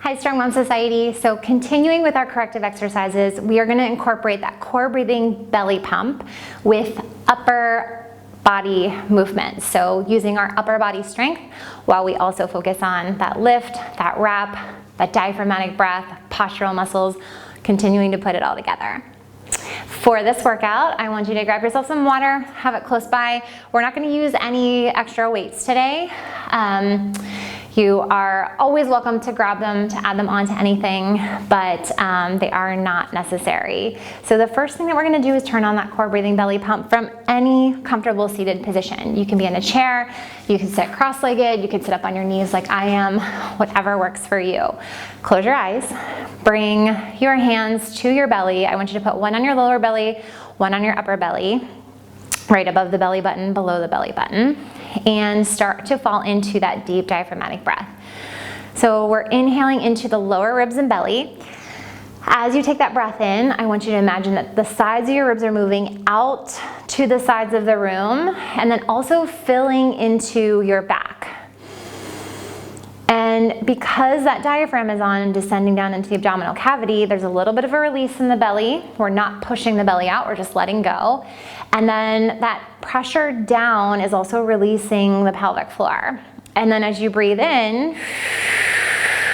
Hi, Strong Mom Society. So continuing with our corrective exercises, we are going to incorporate that core breathing belly pump with upper body movement. So using our upper body strength while we also focus on that lift, that wrap, that diaphragmatic breath, postural muscles, continuing to put it all together. For this workout, I want you to grab yourself some water, have it close by. We're not going to use any extra weights today. You are always welcome to grab them, to add them onto anything, but they are not necessary. So the first thing that we're going to do is turn on that core breathing belly pump from any comfortable seated position. You can be in a chair, you can sit cross-legged, you can sit up on your knees like I am, whatever works for you. Close your eyes, bring your hands to your belly. I want you to put one on your lower belly, one on your upper belly, right above the belly button, below the belly button, and start to fall into that deep diaphragmatic breath. So we're inhaling into the lower ribs and belly. As you take that breath in, I want you to imagine that the sides of your ribs are moving out to the sides of the room and then also filling into your back. And because that diaphragm is on and descending down into the abdominal cavity, there's a little bit of a release in the belly. We're not pushing the belly out, we're just letting go. And then that pressure down is also releasing the pelvic floor. And then as you breathe in,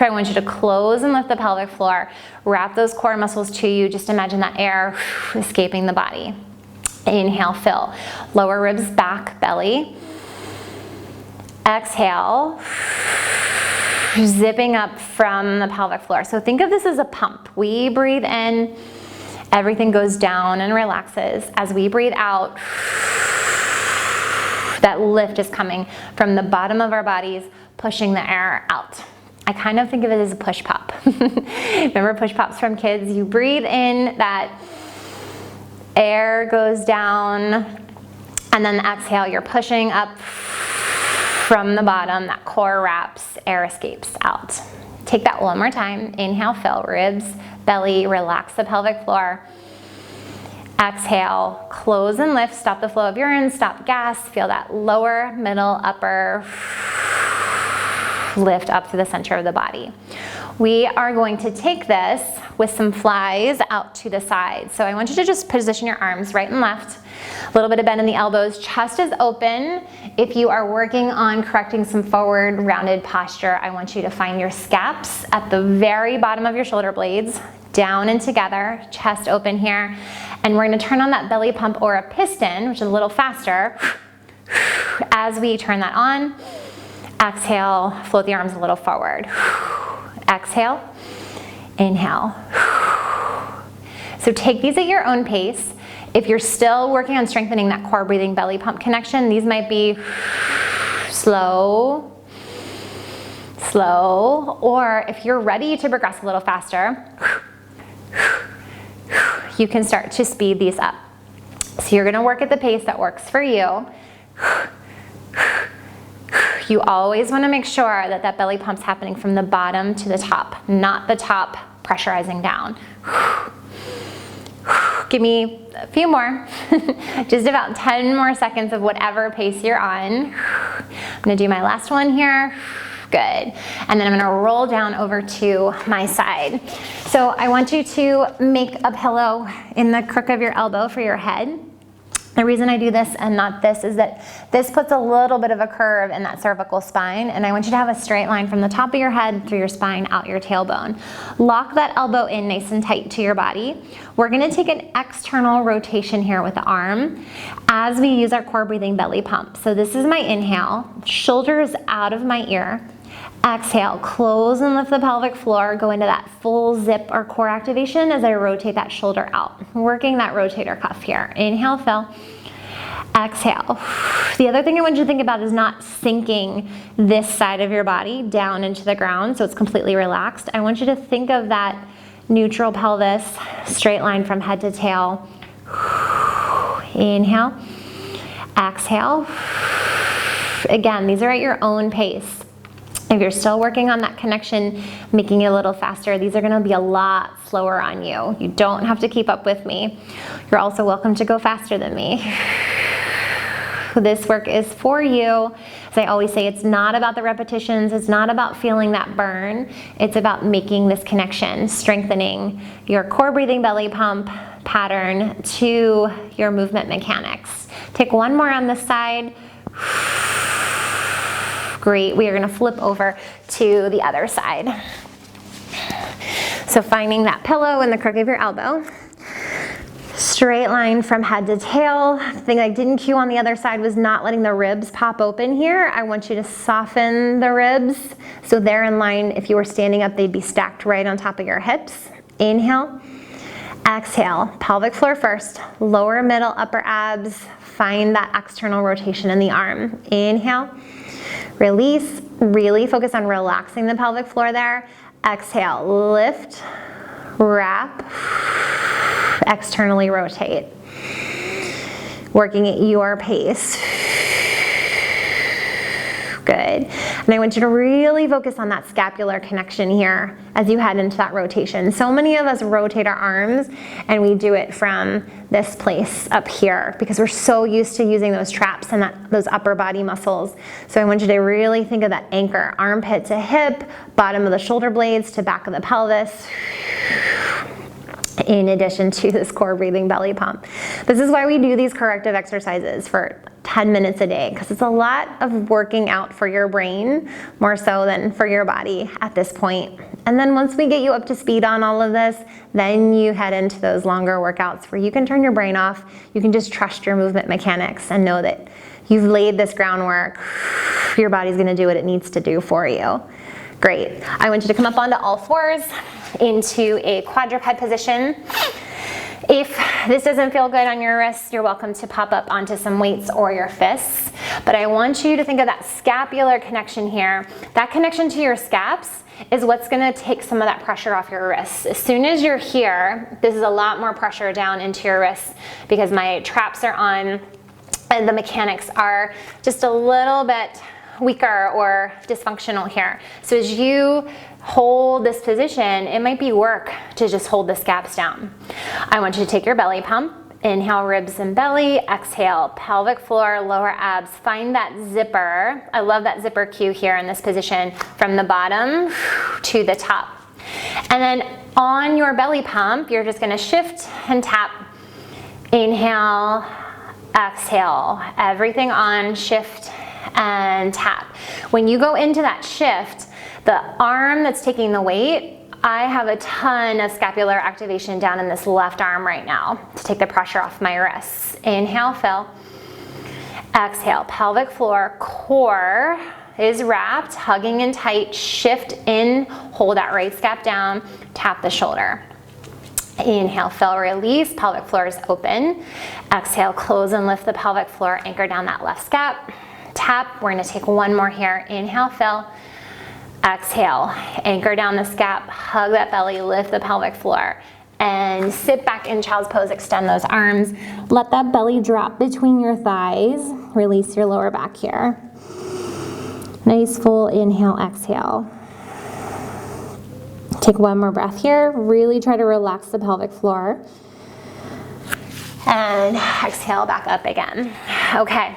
I want you to close and lift the pelvic floor, wrap those core muscles to you. Just imagine that air escaping the body. Inhale, fill. Lower ribs, back, belly. Exhale, zipping up from the pelvic floor. So think of this as a pump. We breathe in, everything goes down and relaxes. As we breathe out, that lift is coming from the bottom of our bodies, pushing the air out. I kind of think of it as a push pop. Remember push pops from kids? You breathe in, that air goes down, and then the exhale, you're pushing up from the bottom, that core wraps, air escapes out. Take that one more time. Inhale, fill, ribs, belly, relax the pelvic floor. Exhale, close and lift, stop the flow of urine, stop gas, feel that lower, middle, upper, lift up to the center of the body. We are going to take this with some flies out to the side. So I want you to just position your arms right and left, a little bit of bend in the elbows, chest is open. If you are working on correcting some forward rounded posture, I want you to find your scaps at the very bottom of your shoulder blades, down and together, chest open here. And we're gonna turn on that belly pump or a piston, which is a little faster. As we turn that on, exhale, float the arms a little forward. Exhale, inhale. So take these at your own pace. If you're still working on strengthening that core breathing belly pump connection, these might be slow, slow, or if you're ready to progress a little faster, you can start to speed these up. So you're gonna work at the pace that works for you. You always wanna make sure that that belly pump's happening from the bottom to the top, not the top pressurizing down. Give me a few more, just about 10 more seconds of whatever pace you're on. I'm gonna do my last one here. Good. And then I'm gonna roll down over to my side. So I want you to make a pillow in the crook of your elbow for your head. The reason I do this and not this is that this puts a little bit of a curve in that cervical spine, and I want you to have a straight line from the top of your head through your spine out your tailbone. Lock that elbow in nice and tight to your body. We're gonna take an external rotation here with the arm as we use our core breathing belly pump. So this is my inhale, shoulders out of my ear. Exhale, close and lift the pelvic floor, go into that full zip or core activation as I rotate that shoulder out, working that rotator cuff here. Inhale, fill. Exhale. The other thing I want you to think about is not sinking this side of your body down into the ground so it's completely relaxed. I want you to think of that neutral pelvis, straight line from head to tail. Inhale. Exhale. Again, these are at your own pace. If you're still working on that connection, making it a little faster, these are gonna be a lot slower on you. You don't have to keep up with me. You're also welcome to go faster than me. This work is for you. As I always say, it's not about the repetitions. It's not about feeling that burn. It's about making this connection, strengthening your core breathing belly pump pattern to your movement mechanics. Take one more on this side. Great. We are going to flip over to the other side. So finding that pillow in the crook of your elbow. Straight line from head to tail. The thing I didn't cue on the other side was not letting the ribs pop open here. I want you to soften the ribs so they're in line. If you were standing up, they'd be stacked right on top of your hips. Inhale, exhale, pelvic floor first, lower, middle, upper abs. Find that external rotation in the arm. Inhale, release, really focus on relaxing the pelvic floor there. Exhale, lift, wrap, externally rotate. Working at your pace. Good. And I want you to really focus on that scapular connection here as you head into that rotation. So many of us rotate our arms and we do it from this place up here because we're so used to using those traps and those upper body muscles. So I want you to really think of that anchor, armpit to hip, bottom of the shoulder blades to back of the pelvis, in addition to this core breathing belly pump. This is why we do these corrective exercises for 10 minutes a day, because it's a lot of working out for your brain, more so than for your body at this point. And then once we get you up to speed on all of this, then you head into those longer workouts where you can turn your brain off, you can just trust your movement mechanics and know that you've laid this groundwork, your body's gonna do what it needs to do for you. Great. I want you to come up onto all fours into a quadruped position. If this doesn't feel good on your wrists, you're welcome to pop up onto some weights or your fists. But I want you to think of that scapular connection here. That connection to your scaps is what's gonna take some of that pressure off your wrists. As soon as you're here, this is a lot more pressure down into your wrists because my traps are on and the mechanics are just a little bit weaker or dysfunctional here. So as you hold this position, it might be work to just hold the scaps down. I want you to take your belly pump, inhale ribs and belly, exhale pelvic floor, lower abs. Find that zipper. I love that zipper cue here in this position from the bottom to the top. And then on your belly pump, you're just gonna shift and tap. Inhale, exhale, everything on, shift and tap. When you go into that shift, the arm that's taking the weight, I have a ton of scapular activation down in this left arm right now to take the pressure off my wrists. Inhale, fill. Exhale, pelvic floor, core is wrapped, hugging in tight, shift in, hold that right scap down, tap the shoulder. Inhale, fill, release, pelvic floor is open. Exhale, close and lift the pelvic floor, anchor down that left scap. Tap, we're gonna take one more here. Inhale, fill, exhale, anchor down the scap, hug that belly, lift the pelvic floor, and sit back in child's pose, extend those arms. Let that belly drop between your thighs. Release your lower back here. Nice full inhale, exhale. Take one more breath here. Really try to relax the pelvic floor. And exhale back up again. Okay.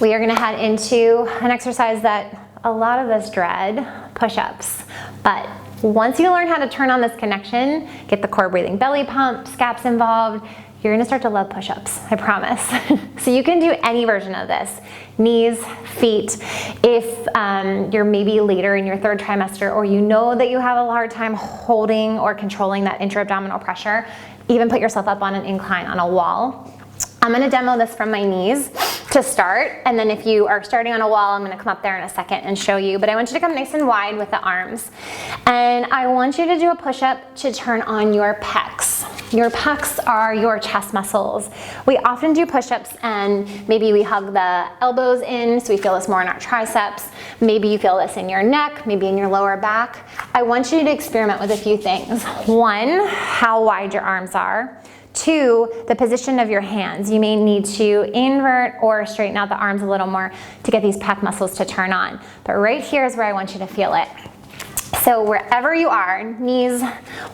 We are gonna head into an exercise that a lot of us dread, push-ups. But once you learn how to turn on this connection, get the core breathing belly pump, scaps involved, you're gonna start to love push-ups, I promise. So you can do any version of this, knees, feet. If you're maybe later in your third trimester or you know that you have a hard time holding or controlling that intra-abdominal pressure, even put yourself up on an incline on a wall. I'm gonna demo this from my knees to start, and then if you are starting on a wall, I'm gonna come up there in a second and show you, but I want you to come nice and wide with the arms. And I want you to do a push-up to turn on your pecs. Your pecs are your chest muscles. We often do push-ups and maybe we hug the elbows in so we feel this more in our triceps. Maybe you feel this in your neck, maybe in your lower back. I want you to experiment with a few things. One, how wide your arms are. Two, the position of your hands. You may need to invert or straighten out the arms a little more to get these pec muscles to turn on. But right here is where I want you to feel it. So wherever you are, knees,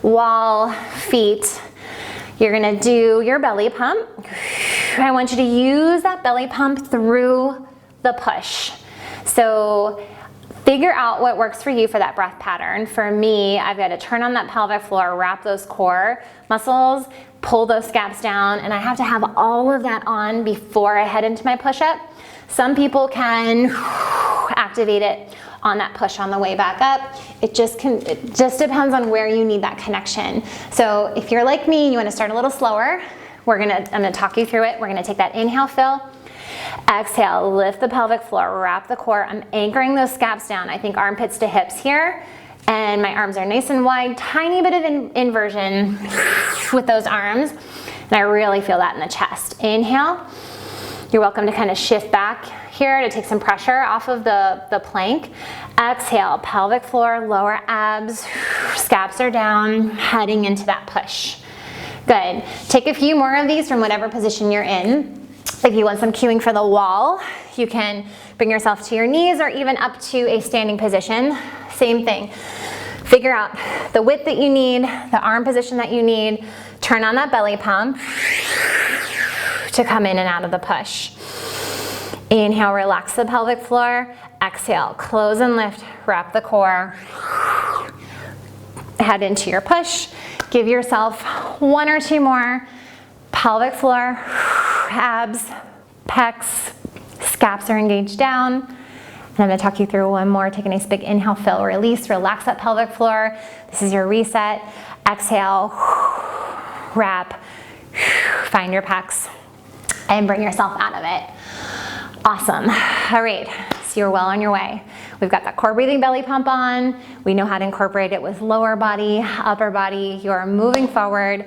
wall, feet, you're gonna do your belly pump. I want you to use that belly pump through the push. So figure out what works for you for that breath pattern. For me, I've got to turn on that pelvic floor, wrap those core muscles, pull those scaps down, and I have to have all of that on before I head into my push-up. Some people can activate it on that push on the way back up. It just depends on where you need that connection. So if you're like me and you want to start a little slower, I'm gonna talk you through it. We're gonna take that inhale, fill. Exhale, lift the pelvic floor, wrap the core. I'm anchoring those scaps down. I think armpits to hips here. And my arms are nice and wide, tiny bit of inversion with those arms. And I really feel that in the chest. Inhale. You're welcome to kind of shift back here to take some pressure off of the plank. Exhale, pelvic floor, lower abs, scaps are down, heading into that push. Good. Take a few more of these from whatever position you're in. If you want some cueing for the wall, you can bring yourself to your knees or even up to a standing position. Same thing. Figure out the width that you need, the arm position that you need. Turn on that belly pump to come in and out of the push. Inhale, relax the pelvic floor. Exhale, close and lift, wrap the core. Head into your push. Give yourself one or two more. Pelvic floor, abs, pecs, scaps are engaged down. And I'm gonna talk you through one more. Take a nice big inhale, fill, release, relax that pelvic floor. This is your reset. Exhale, wrap, find your pecs, and bring yourself out of it. Awesome. All right, so you're well on your way. We've got that core breathing belly pump on. We know how to incorporate it with lower body, upper body. You're moving forward.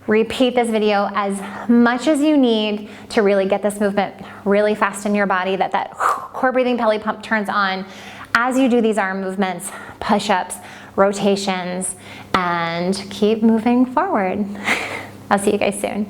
Repeat this video as much as you need to really get this movement really fast in your body, that core breathing belly pump turns on as you do these arm movements, push-ups, rotations, and keep moving forward. I'll see you guys soon.